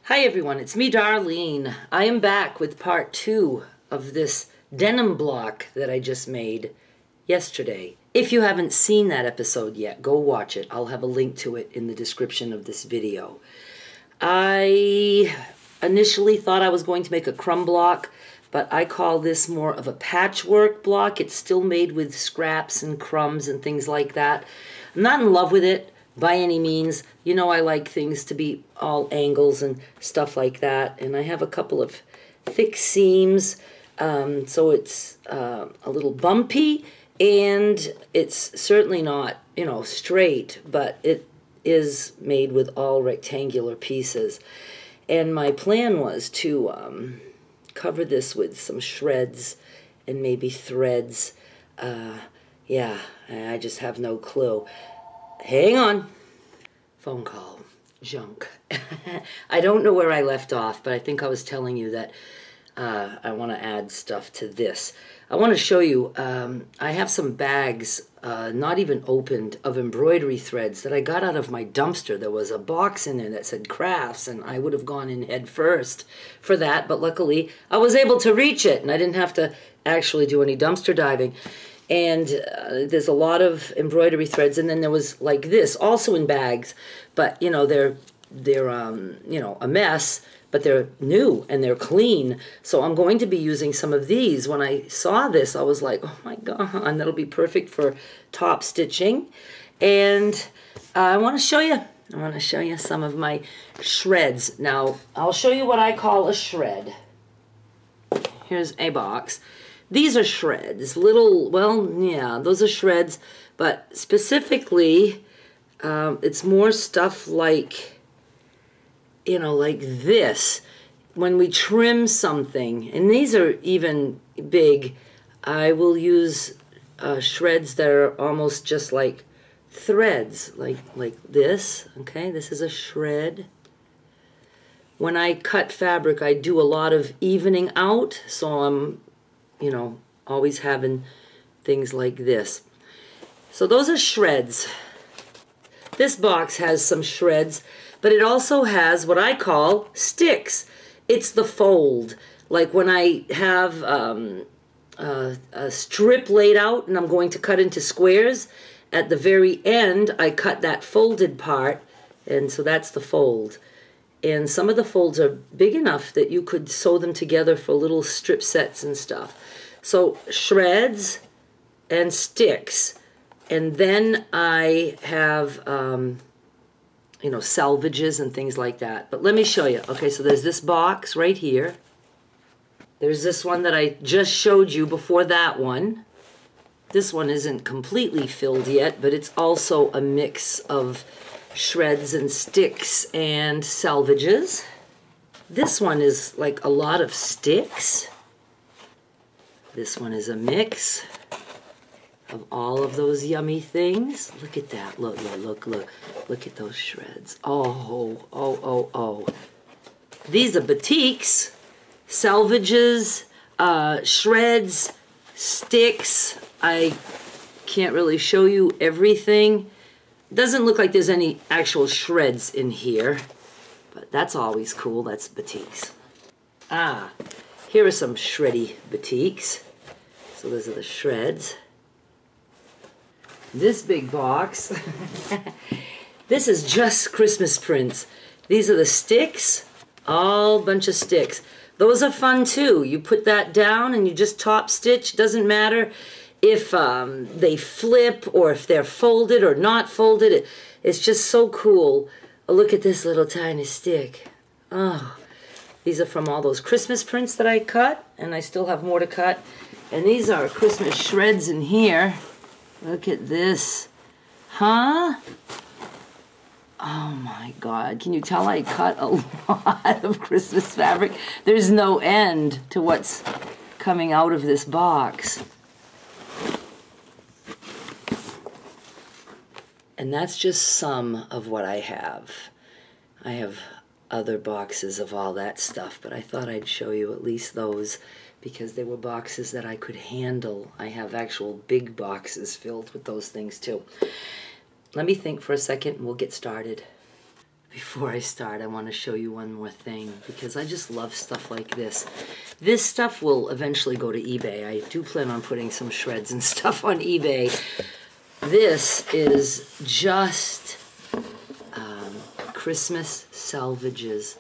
Hi everyone, it's me Darlene. I am back with part 2 of this denim block that I just made yesterday. If you haven't seen that episode yet, go watch it. I'll have a link to it in the description of this video. I initially thought I was going to make a crumb block, but I call this more of a patchwork block. It's still made with scraps and crumbs and things like that. I'm not in love with it by any means. You know, I like things to be all angles and stuff like that. And I have a couple of thick seams, so it's a little bumpy, and it's certainly not, you know, straight, but it is made with all rectangular pieces. And my plan was to cover this with some shreds and maybe threads. Yeah, I just have no clue. Hang on. Phone call. Junk. I don't know where I left off, but I think I was telling you that I want to add stuff to this. I want to show you, I have some bags, not even opened, of embroidery threads that I got out of my dumpster. There was a box in there that said crafts, and I would have gone in head first for that, but luckily I was able to reach it, and I didn't have to actually do any dumpster diving. And there's a lot of embroidery threads, and then there was like this, also in bags, but you know, they're you know, a mess, but they're new and they're clean. So I'm going to be using some of these. When I saw this, I was like, oh my God, that'll be perfect for top stitching. And I want to show you some of my shreds. Now, I'll show you what I call a shred. Here's a box. These are shreds, little, well, yeah, those are shreds, but specifically, it's more stuff like, you know, like this. When we trim something, and these are even big, I will use shreds that are almost just like threads, like this, okay? This is a shred. When I cut fabric, I do a lot of evening out, so I'm, you know, always having things like this. So those are shreds. This box has some shreds, but it also has what I call sticks. It's the fold. Like when I have a strip laid out and I'm going to cut into squares, at the very end I cut that folded part, and so that's the fold. And some of the folds are big enough that you could sew them together for little strip sets and stuff. So shreds and sticks. And then I have, you know, salvages and things like that. But let me show you. Okay, so there's this box right here. There's this one that I just showed you before that one. This one isn't completely filled yet, but it's also a mix of shreds and sticks and salvages. This one is like a lot of sticks. This one is a mix of all of those yummy things. Look at that. Look, look, look, look. Look at those shreds. Oh, oh, oh, oh. These are batiks, salvages, shreds, sticks. I can't really show you everything. Doesn't look like there's any actual shreds in here, but that's always cool. That's batiks. Ah, here are some shreddy batiks. So those are the shreds. This big box, this is just Christmas prints. These are the sticks, all bunch of sticks. Those are fun too. You put that down and you just top stitch. Doesn't matter if they flip or if they're folded or not folded. It's just so cool. Oh, look at this little tiny stick. Oh, these are from all those Christmas prints that I cut, and I still have more to cut. And these are Christmas shreds in here. Look at this. Huh? Oh my God. Can you tell I cut a lot of Christmas fabric? There's no end to what's coming out of this box. And that's just some of what I have. I have other boxes of all that stuff, but I thought I'd show you at least those because they were boxes that I could handle. I have actual big boxes filled with those things too. Let me think for a second and we'll get started. Before I start, I want to show you one more thing because I just love stuff like this. This stuff will eventually go to eBay. I do plan on putting some shreds and stuff on eBay. This is just Christmas salvages.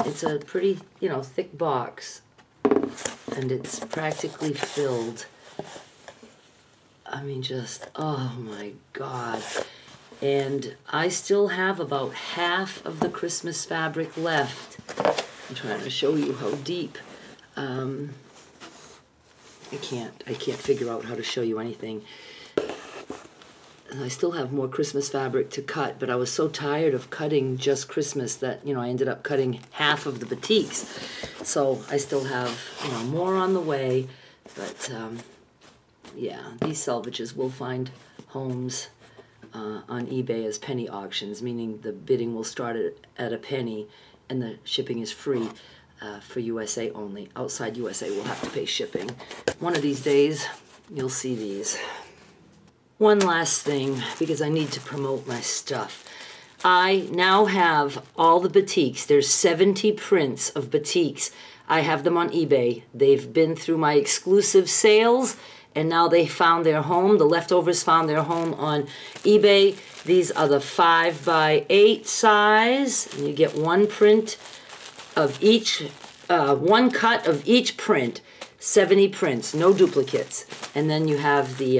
It's a pretty, thick box, and it's practically filled. I mean, just, oh my God. And I still have about half of the Christmas fabric left. I'm trying to show you how deep. I can't figure out how to show you anything. I still have more Christmas fabric to cut, but I was so tired of cutting just Christmas that, I ended up cutting half of the batiks. So I still have, more on the way, but yeah, these salvages will find homes on eBay as penny auctions, meaning the bidding will start at a penny and the shipping is free for USA only. Outside USA, we'll have to pay shipping. One of these days, you'll see these. One last thing, because I need to promote my stuff. I now have all the batiks. There's 70 prints of batiks. I have them on eBay. They've been through my exclusive sales, and now they found their home. The leftovers found their home on eBay. These are the 5x8 size. And you get one print of each, one cut of each print. 70 prints, no duplicates. And then you have the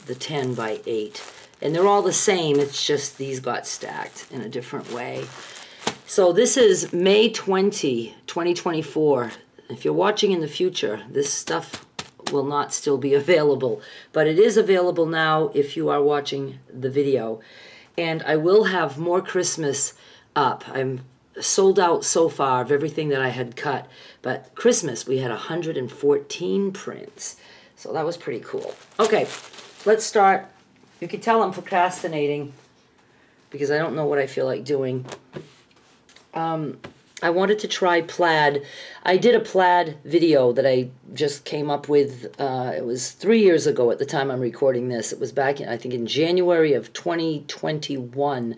10x8. And they're all the same, it's just these got stacked in a different way. So this is May 20, 2024. If you're watching in the future, this stuff will not still be available, but it is available now if you are watching the video. And I will have more Christmas up. I'm sold out so far of everything that I had cut, but Christmas we had 114 prints, so that was pretty cool. Okay, let's start. You can tell I'm procrastinating because I don't know what I feel like doing. I wanted to try plaid. I did a plaid video that I just came up with. It was 3 years ago at the time I'm recording this. It was back in, I think, in January of 2021.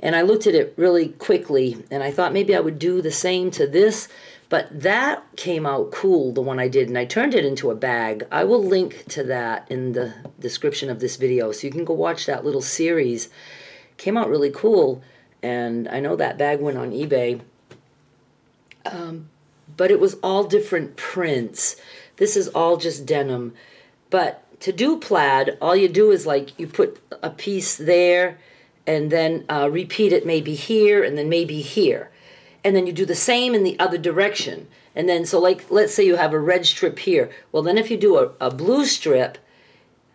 And I looked at it really quickly, and I thought maybe I would do the same to this. But that came out cool, the one I did, and I turned it into a bag. I will link to that in the description of this video, so you can go watch that little series. Came out really cool, and I know that bag went on eBay. But it was all different prints. This is all just denim. But to do plaid, all you do is like you put a piece there and then repeat it maybe here and then maybe here. And then you do the same in the other direction. And then, so like, let's say you have a red strip here. Well, then if you do a blue strip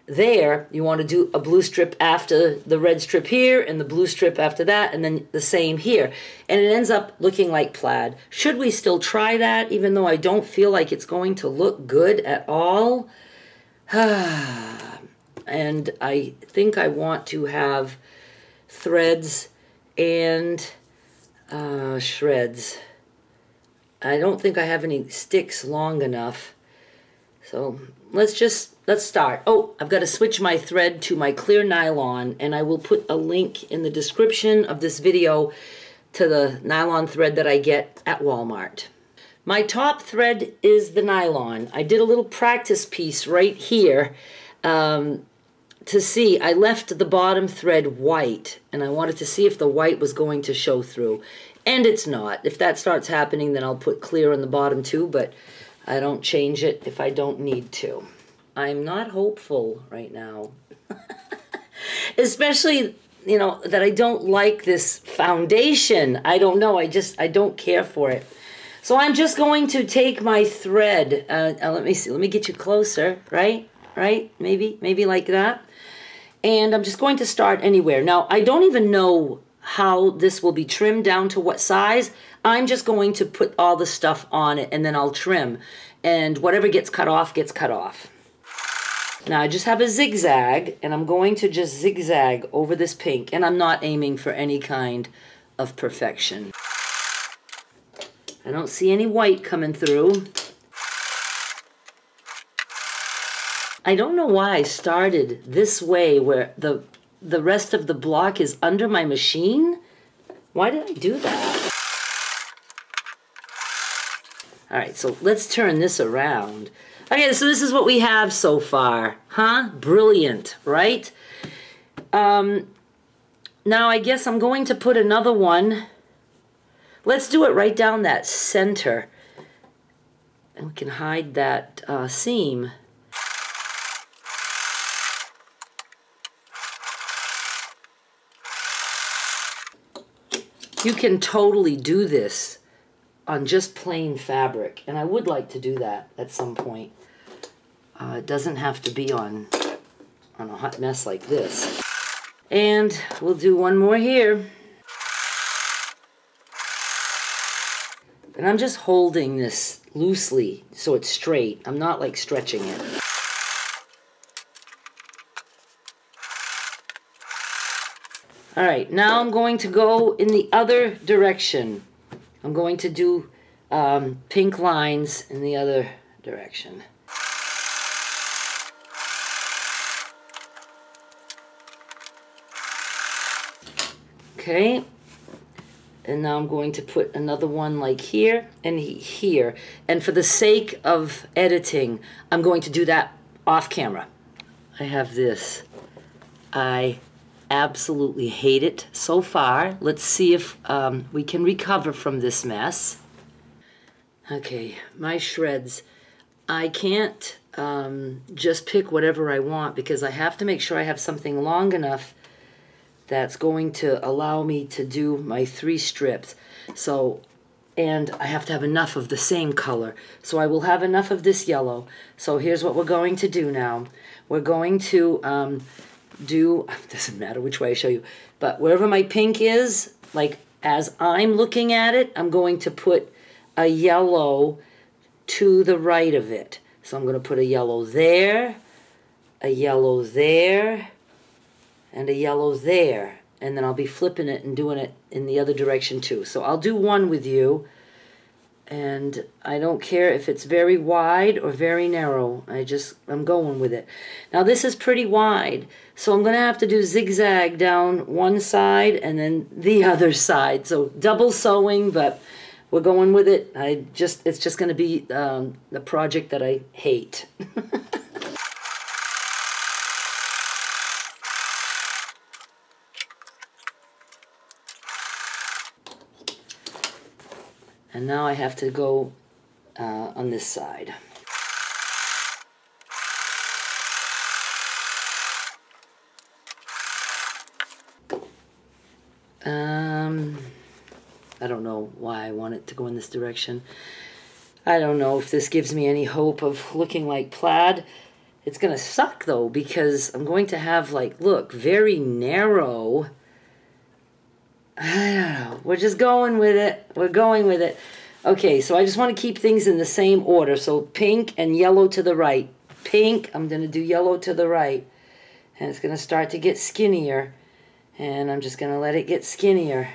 there, you want to do a blue strip after the red strip here and the blue strip after that, and then the same here. And it ends up looking like plaid. Should we still try that, even though I don't feel like it's going to look good at all? And I think I want to have threads and shreds. I don't think I have any sticks long enough. So let's start. Oh, I've got to switch my thread to my clear nylon, and I will put a link in the description of this video to the nylon thread that I get at Walmart. My top thread is the nylon. I did a little practice piece right here to see. I left the bottom thread white, and I wanted to see if the white was going to show through. And it's not. If that starts happening, then I'll put clear on the bottom too, but I don't change it if I don't need to. I'm not hopeful right now. Especially, that I don't like this foundation. I don't know. I don't care for it. So I'm just going to take my thread. Let me see. Let me get you closer. Right? Maybe like that. And I'm just going to start anywhere. Now, I don't even know how this will be trimmed down to what size. I'm just going to put all the stuff on it and then I'll trim. And whatever gets cut off, gets cut off. Now I just have a zigzag, and I'm going to just zigzag over this pink, and I'm not aiming for any kind of perfection. I don't see any white coming through. I don't know why I started this way where the rest of the block is under my machine. Why did I do that? All right, so let's turn this around. Okay, so this is what we have so far, huh? Brilliant, right? Now I guess I'm going to put another one. Let's do it right down that center. And we can hide that seam. You can totally do this on just plain fabric, and I would like to do that at some point. It doesn't have to be on a hot mess like this. And we'll do one more here. And I'm just holding this loosely so it's straight. I'm not like stretching it. All right, now I'm going to go in the other direction. I'm going to do pink lines in the other direction. Okay, and now I'm going to put another one like here and here. And for the sake of editing, I'm going to do that off camera. I have this. I absolutely hate it so far. Let's see if we can recover from this mess. Okay, my shreds. I can't just pick whatever I want because I have to make sure I have something long enough that's going to allow me to do my 3 strips. So, and I have to have enough of the same color. So I will have enough of this yellow. So here's what we're going to do now. We're going to do, doesn't matter which way I show you, but wherever my pink is, like as I'm looking at it, I'm going to put a yellow to the right of it. So I'm going to put a yellow there, a yellow there, and a yellow there. And then I'll be flipping it and doing it in the other direction too. So I'll do one with you. And I don't care if it's very wide or very narrow. I'm going with it. Now this is pretty wide, so I'm going to have to do zigzag down one side and then the other side. So double sewing, but we're going with it. It's just going to be the project that I hate. And now I have to go on this side. I don't know why I want it to go in this direction. I don't know if this gives me any hope of looking like plaid. It's going to suck though, because I'm going to have, like, look, very narrow. I don't know. We're just going with it. We're going with it. Okay, so I just want to keep things in the same order. So pink and yellow to the right. Pink, I'm going to do yellow to the right. And it's going to start to get skinnier. And I'm just going to let it get skinnier.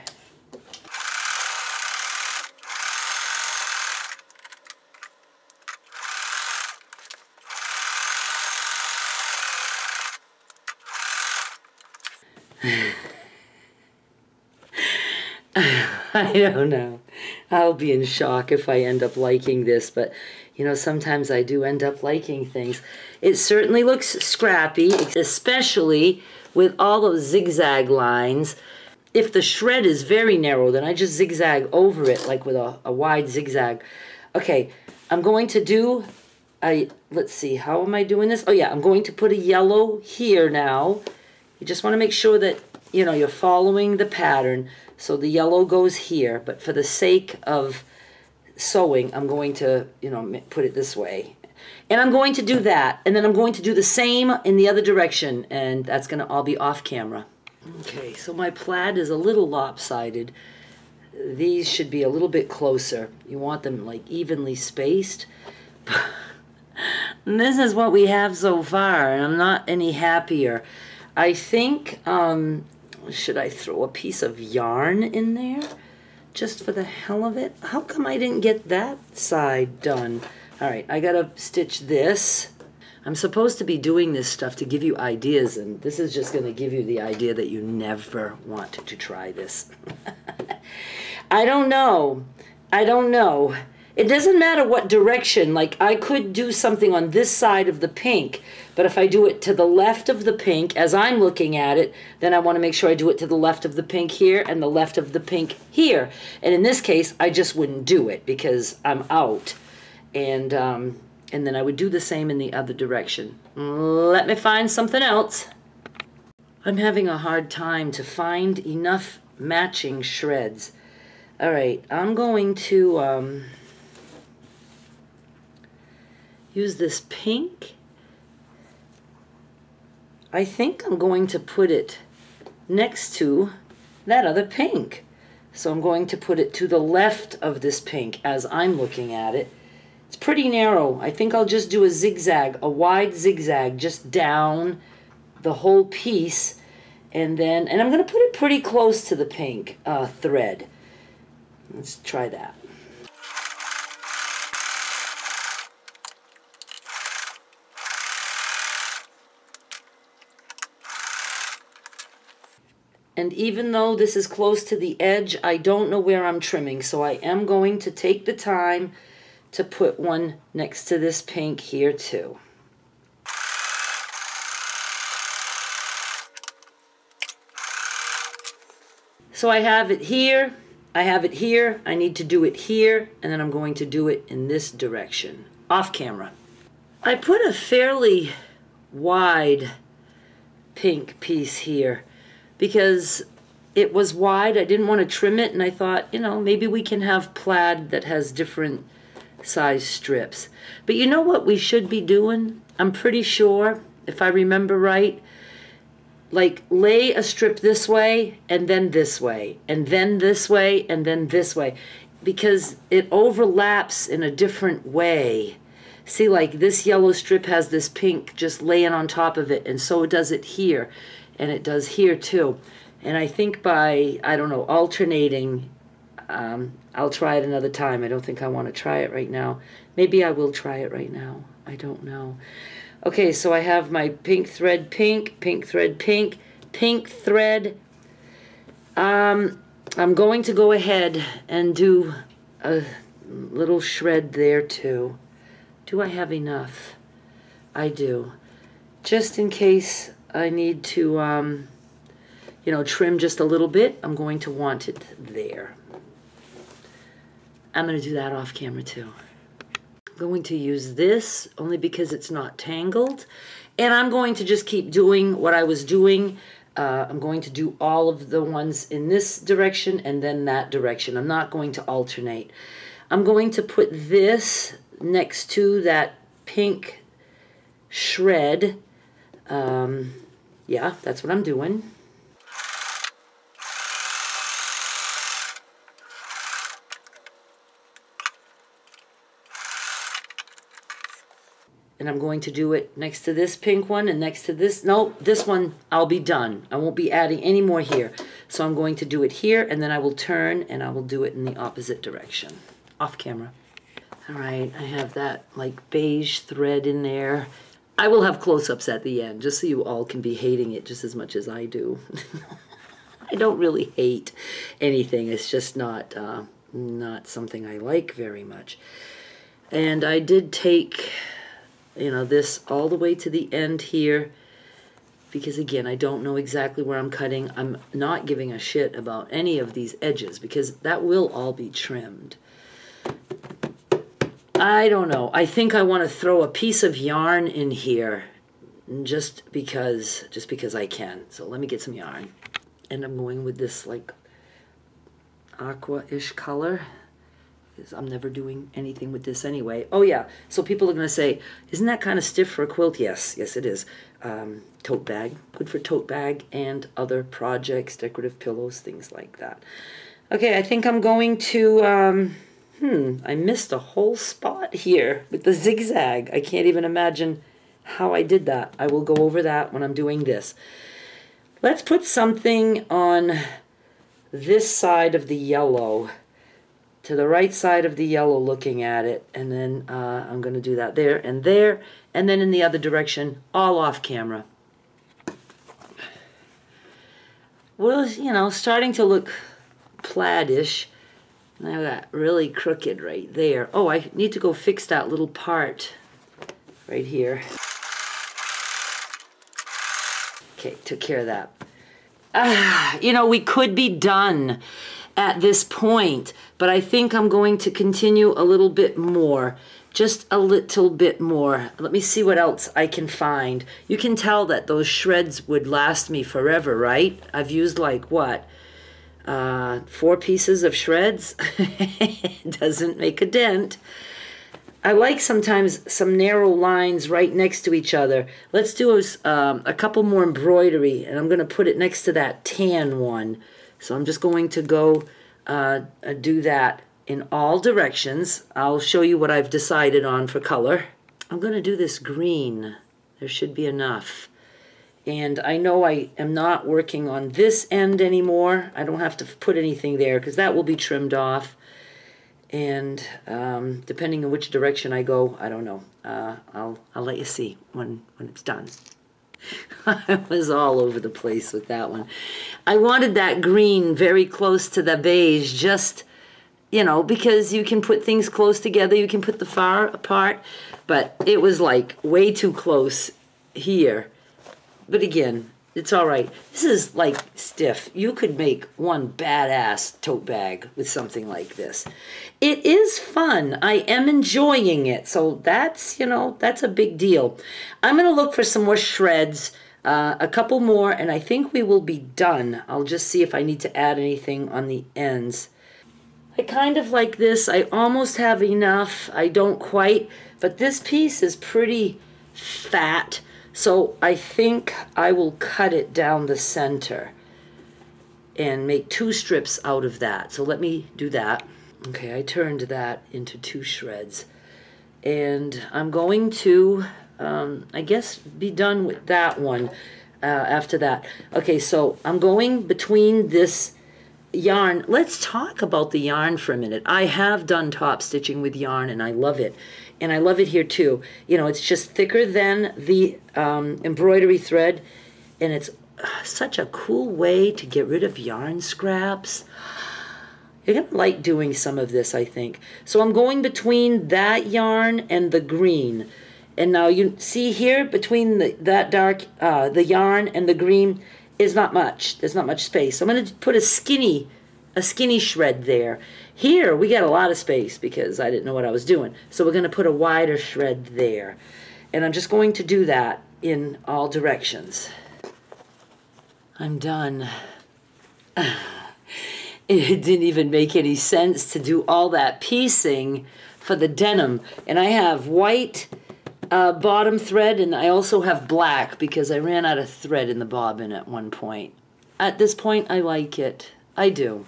I don't know. I'll be in shock if I end up liking this, but you know, sometimes I do end up liking things. It certainly looks scrappy, especially with all those zigzag lines. If the shred is very narrow, then I just zigzag over it, like with a wide zigzag. Okay, I'm going to do let's see, how am I doing this? Oh yeah, I'm going to put a yellow here now. You just want to make sure that, you know, you're following the pattern. So the yellow goes here, but for the sake of sewing, I'm going to, you know, put it this way. And I'm going to do that, and then I'm going to do the same in the other direction, and that's going to all be off camera. Okay, so my plaid is a little lopsided. These should be a little bit closer. You want them like evenly spaced. And this is what we have so far, and I'm not any happier. I think, should I throw a piece of yarn in there just for the hell of it? How come I didn't get that side done? All right, I gotta stitch this. I'm supposed to be doing this stuff to give you ideas, and this is just gonna give you the idea that you never want to try this. I don't know. I don't know. It doesn't matter what direction. Like, I could do something on this side of the pink, but if I do it to the left of the pink as I'm looking at it, then I want to make sure I do it to the left of the pink here and the left of the pink here. And in this case, I just wouldn't do it because I'm out. And then I would do the same in the other direction. Let me find something else. I'm having a hard time to find enough matching shreds. All right, I'm going to use this pink. I think I'm going to put it next to that other pink. So I'm going to put it to the left of this pink as I'm looking at it. It's pretty narrow. I think I'll just do a zigzag, a wide zigzag, just down the whole piece. And I'm going to put it pretty close to the pink thread. Let's try that. And even though this is close to the edge, I don't know where I'm trimming, so I am going to take the time to put one next to this pink here too. So I have it here, I have it here, I need to do it here, and then I'm going to do it in this direction, off camera. I put a fairly wide pink piece here because it was wide. I didn't want to trim it, and I thought, you know, maybe we can have plaid that has different size strips. But you know what we should be doing? I'm pretty sure, if I remember right, like lay a strip this way and then this way and then this way and then this way, because it overlaps in a different way. See, like this yellow strip has this pink just laying on top of it, and so does it here, and it does here too. And I think by, I don't know, alternating, I'll try it another time. I don't think I want to try it right now. Maybe I will try it right now. I don't know. Okay, so I have my pink thread pink, pink thread pink, pink thread. I'm going to go ahead and do a little shred there too. Do I have enough? I do. Just in case I need to, you know, trim just a little bit, I'm going to want it there. I'm going to do that off camera too. I'm going to use this only because it's not tangled, and I'm going to just keep doing what I was doing. I'm going to do all of the ones in this direction and then that direction. I'm not going to alternate. I'm going to put this next to that pink shred. Yeah, that's what I'm doing. And I'm going to do it next to this pink one and next to this. No, this one I'll be done. I won't be adding any more here. So I'm going to do it here, and then I will turn and I will do it in the opposite direction, off camera. All right, I have that like beige thread in there. I will have close-ups at the end, just so you all can be hating it just as much as I do. I don't really hate anything. It's just not something I like very much. And I did take, you know, this all the way to the end here, because again, I don't know exactly where I'm cutting. I'm not giving a shit about any of these edges because that will all be trimmed. I don't know. I think I want to throw a piece of yarn in here just because I can. So let me get some yarn. And I'm going with this like aqua-ish color, because I'm never doing anything with this anyway. Oh yeah, so people are going to say, isn't that kind of stiff for a quilt? Yes, yes it is. Tote bag, good for tote bag and other projects, decorative pillows, things like that. Okay, I think I'm going to, I missed a whole spot here with the zigzag. I can't even imagine how I did that. I will go over that when I'm doing this. Let's put something on this side of the yellow, to the right side of the yellow looking at it, and then I'm going to do that there, and then in the other direction, all off camera. Well, you know, starting to look plaid-ish. And I got really crooked right there. Oh, I need to go fix that little part right here. Okay, took care of that. You know, we could be done at this point, but I think I'm going to continue a little bit more. Just a little bit more. Let me see what else I can find. You can tell that those shreds would last me forever, right? I've used like, what? 4 pieces of shreds? Doesn't make a dent. I like sometimes some narrow lines right next to each other. Let's do a couple more embroidery, and I'm going to put it next to that tan one. So I'm just going to go do that in all directions. I'll show you what I've decided on for color. I'm going to do this green. There should be enough. And I know I am not working on this end anymore. I don't have to put anything there because that will be trimmed off. And depending on which direction I go, I don't know. I'll let you see when it's done. I was all over the place with that one. I wanted that green very close to the beige, just, you know, because you can put things close together, you can put the far apart, but it was like way too close here. But again, it's all right. This is like stiff. You could make one badass tote bag with something like this. It is fun. I am enjoying it. So that's, you know, that's a big deal. I'm going to look for some more shreds, a couple more, and I think we will be done. I'll just see if I need to add anything on the ends. I kind of like this. I almost have enough. I don't quite, but this piece is pretty fat. So I think I will cut it down the center and make 2 strips out of that. So let me do that. Okay, I turned that into 2 shreds. And I'm going to, I guess, be done with that one after that. Okay, so I'm going between this yarn. Let's talk about the yarn for a minute. I have done top stitching with yarn and I love it. And I love it here too. You know, it's just thicker than the embroidery thread, and it's such a cool way to get rid of yarn scraps. You're going to like doing some of this, I think. So I'm going between that yarn and the green. And now you see here between that dark, the yarn and the green is not much. There's not much space. So I'm going to put a skinny shred there. Here, we got a lot of space because I didn't know what I was doing. So we're going to put a wider shred there. And I'm just going to do that in all directions. I'm done. It didn't even make any sense to do all that piecing for the denim. And I have white bottom thread, and I also have black because I ran out of thread in the bobbin at one point. At this point, I like it. I do.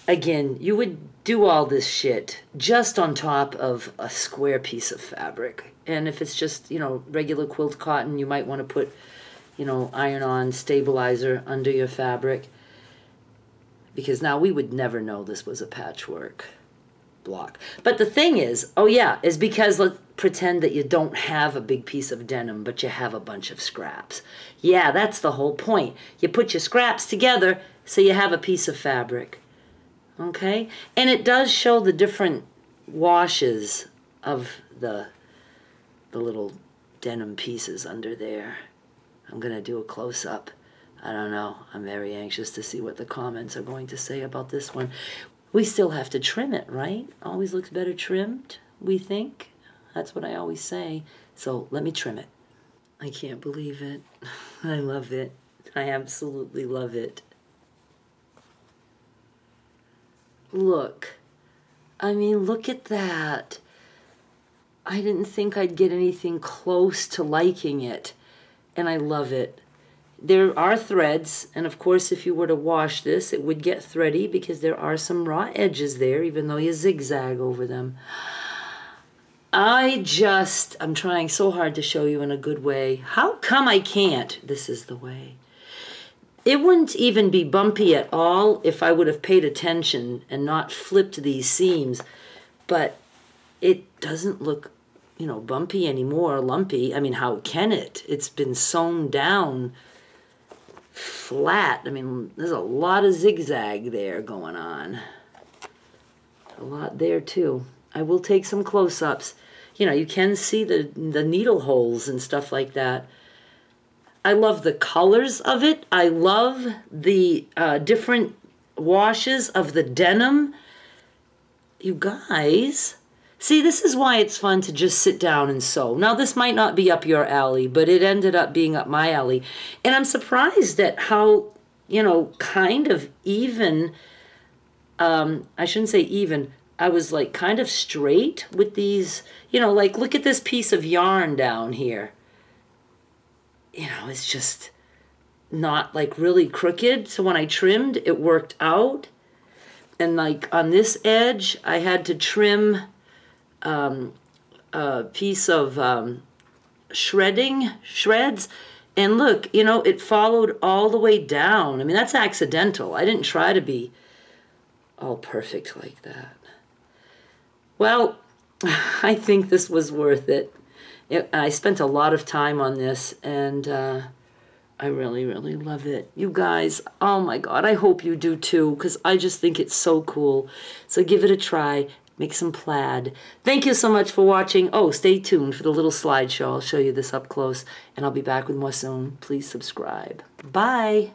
Again, you would do all this shit just on top of a square piece of fabric. And if it's just, you know, regular quilt cotton, you might want to put, you know, iron-on stabilizer under your fabric. Because now we would never know this was a patchwork block. But the thing is, oh yeah, is because let's pretend that you don't have a big piece of denim, but you have a bunch of scraps. Yeah, that's the whole point. You put your scraps together so you have a piece of fabric. Okay? And it does show the different washes of the little denim pieces under there. I'm going to do a close-up. I don't know. I'm very anxious to see what the comments are going to say about this one. We still have to trim it, right? Always looks better trimmed, we think. That's what I always say. So let me trim it. I can't believe it. I love it. I absolutely love it. Look. I mean, look at that. I didn't think I'd get anything close to liking it. And I love it. There are threads, and of course if you were to wash this, it would get thready because there are some raw edges there, even though you zigzag over them. I'm trying so hard to show you in a good way. How come I can't? This is the way. It wouldn't even be bumpy at all if I would have paid attention and not flipped these seams, but it doesn't look, you know, bumpy anymore, lumpy. I mean, how can it? It's been sewn down flat. I mean, there's a lot of zigzag there going on. A lot there too. I will take some close-ups. You know, you can see the needle holes and stuff like that. I love the colors of it. I love the different washes of the denim. You guys, see, this is why it's fun to just sit down and sew. Now, this might not be up your alley, but it ended up being up my alley. And I'm surprised at how, you know, kind of even, I shouldn't say even, I was like kind of straight with these, you know, like look at this piece of yarn down here. You know, it's just not like really crooked. So when I trimmed, it worked out. And like on this edge, I had to trim a piece of shreds. And look, you know, it followed all the way down. I mean, that's accidental. I didn't try to be all perfect like that. Well, I think this was worth it. I spent a lot of time on this, and I really, really love it. You guys, oh my God, I hope you do too, because I just think it's so cool. So give it a try. Make some plaid. Thank you so much for watching. Oh, stay tuned for the little slideshow. I'll show you this up close, and I'll be back with more soon. Please subscribe. Bye.